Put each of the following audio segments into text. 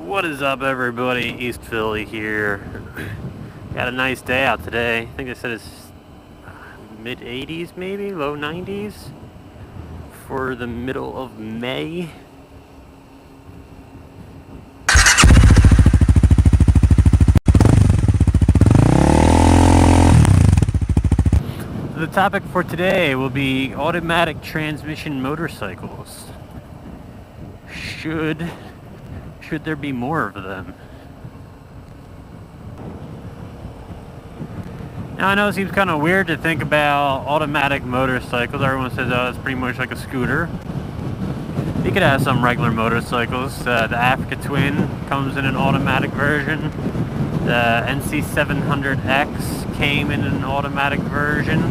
What is up, everybody? EastPhilly here. Got a nice day out today. I think they said it's mid 80s, maybe low 90s for the middle of May. The topic for today will be automatic transmission motorcycles. Should there be more of them? Now, I know it seems kind of weird to think about automatic motorcycles. Everyone says, oh, it's pretty much like a scooter. You could have some regular motorcycles. The Africa Twin comes in an automatic version. The NC700X came in an automatic version.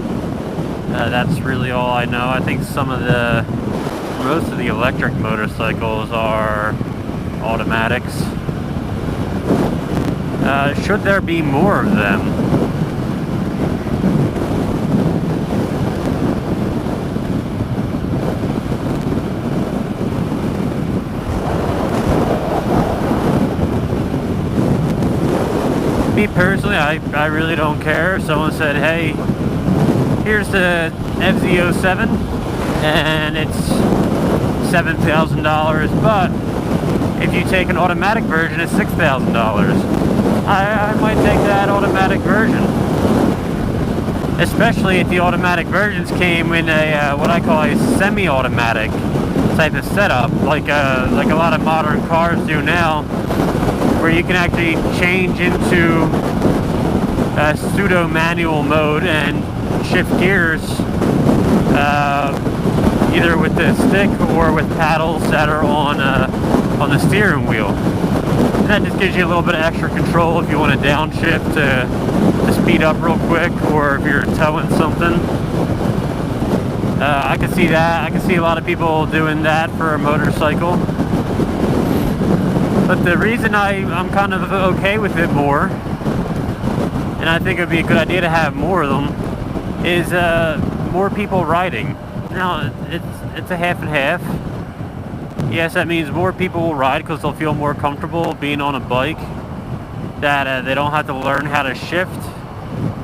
That's really all I know. I think most of the electric motorcycles are automatics. Should there be more of them? Me personally, I really don't care. Someone said, hey, here's the FZ07 and it's $7,000, but if you take an automatic version, it's $6,000. I might take that automatic version, especially if the automatic versions came in a what I call a semi-automatic type of setup, like a lot of modern cars do now, where you can actually change into a pseudo manual mode and shift gears either with the stick or with paddles that are on the steering wheel. And that just gives you a little bit of extra control if you want to downshift to speed up real quick, or if you're towing something. I can see that. I can see a lot of people doing that for a motorcycle. But the reason I'm kind of okay with it more, and I think it would be a good idea to have more of them, is more people riding. Now, it's a half and half. Yes, that means more people will ride because they'll feel more comfortable being on a bike, that they don't have to learn how to shift,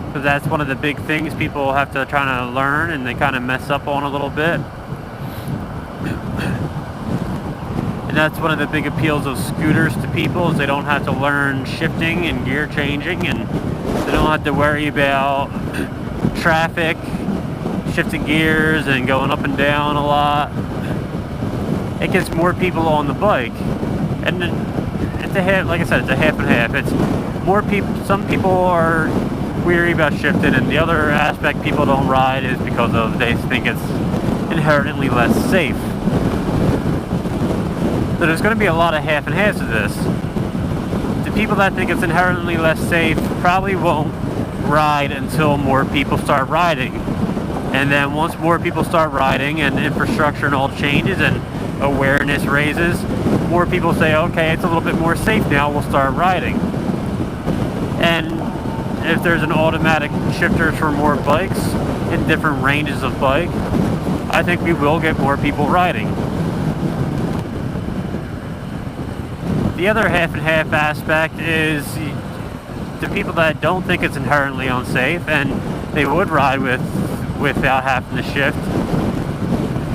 because that's one of the big things people have to try to learn and they kind of mess up on a little bit. And that's one of the big appeals of scooters to people, is they don't have to learn shifting and gear changing, and they don't have to worry about traffic, shifting gears and going up and down a lot. It gets more people on the bike, and it's a half. Like I said, it's a half and half. It's more people. Some people are weary about shifting, and the other aspect people don't ride is because they think it's inherently less safe. So there's going to be a lot of half and halves of this. The people that think it's inherently less safe probably won't ride until more people start riding. And then once more people start riding and infrastructure and all changes and awareness raises, more people say, okay, it's a little bit more safe now, we'll start riding. And if there's an automatic shifter for more bikes in different ranges of bike, I think we will get more people riding. The other half and half aspect is the people that don't think it's inherently unsafe and they would ride without having to shift.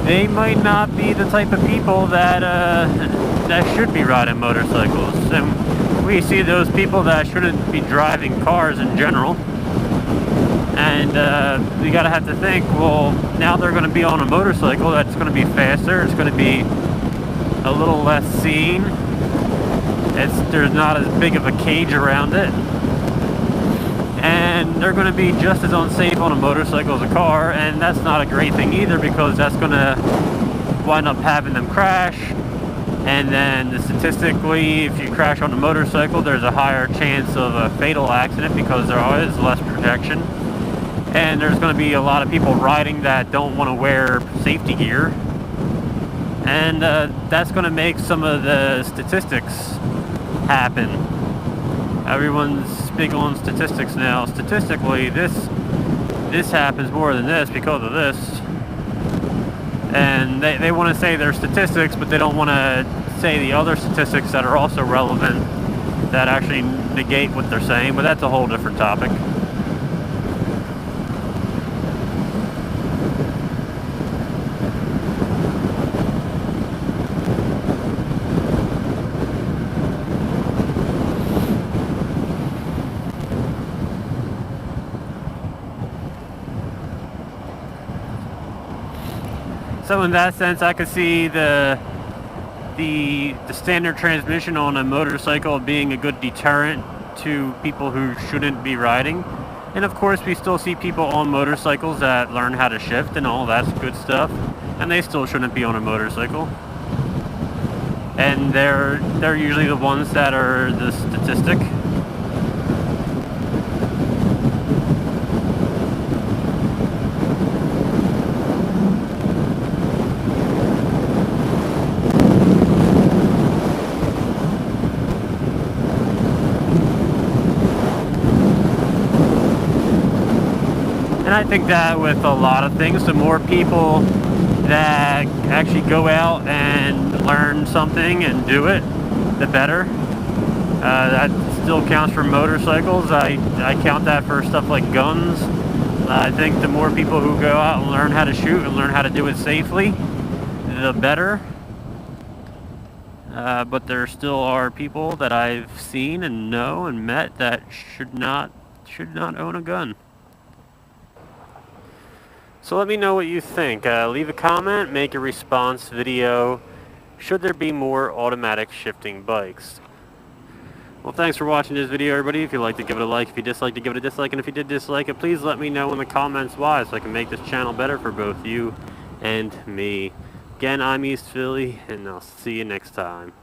They might not be the type of people that should be riding motorcycles. And we see those people that shouldn't be driving cars in general. And you gotta have to think, well, now they're gonna be on a motorcycle that's gonna be faster, it's gonna be a little less seen. There's not as big of a cage around it. And they're going to be just as unsafe on a motorcycle as a car, and that's not a great thing either, because that's going to wind up having them crash. And then statistically, if you crash on a motorcycle, there's a higher chance of a fatal accident because there is less protection. And there's going to be a lot of people riding that don't want to wear safety gear. And that's going to make some of the statistics happen. Everyone's big on statistics now. Statistically, this happens more than this because of this. And they want to say they're statistics, but they don't want to say the other statistics that are also relevant that actually negate what they're saying, but that's a whole different topic. So in that sense, I could see the standard transmission on a motorcycle being a good deterrent to people who shouldn't be riding. And of course, we still see people on motorcycles that learn how to shift and all that's good stuff, and they still shouldn't be on a motorcycle. And they're usually the ones that are the statistic. And I think that with a lot of things, the more people that actually go out and learn something and do it, the better. That still counts for motorcycles. I count that for stuff like guns. I think the more people who go out and learn how to shoot and learn how to do it safely, the better. But there still are people that I've seen and know and met that should not own a gun. So let me know what you think. Leave a comment, make a response video. Should there be more automatic shifting bikes? Well, thanks for watching this video, everybody. If you liked it, give it a like. If you disliked it, give it a dislike. And if you did dislike it, please let me know in the comments why, so I can make this channel better for both you and me. Again, I'm EastPhilly, and I'll see you next time.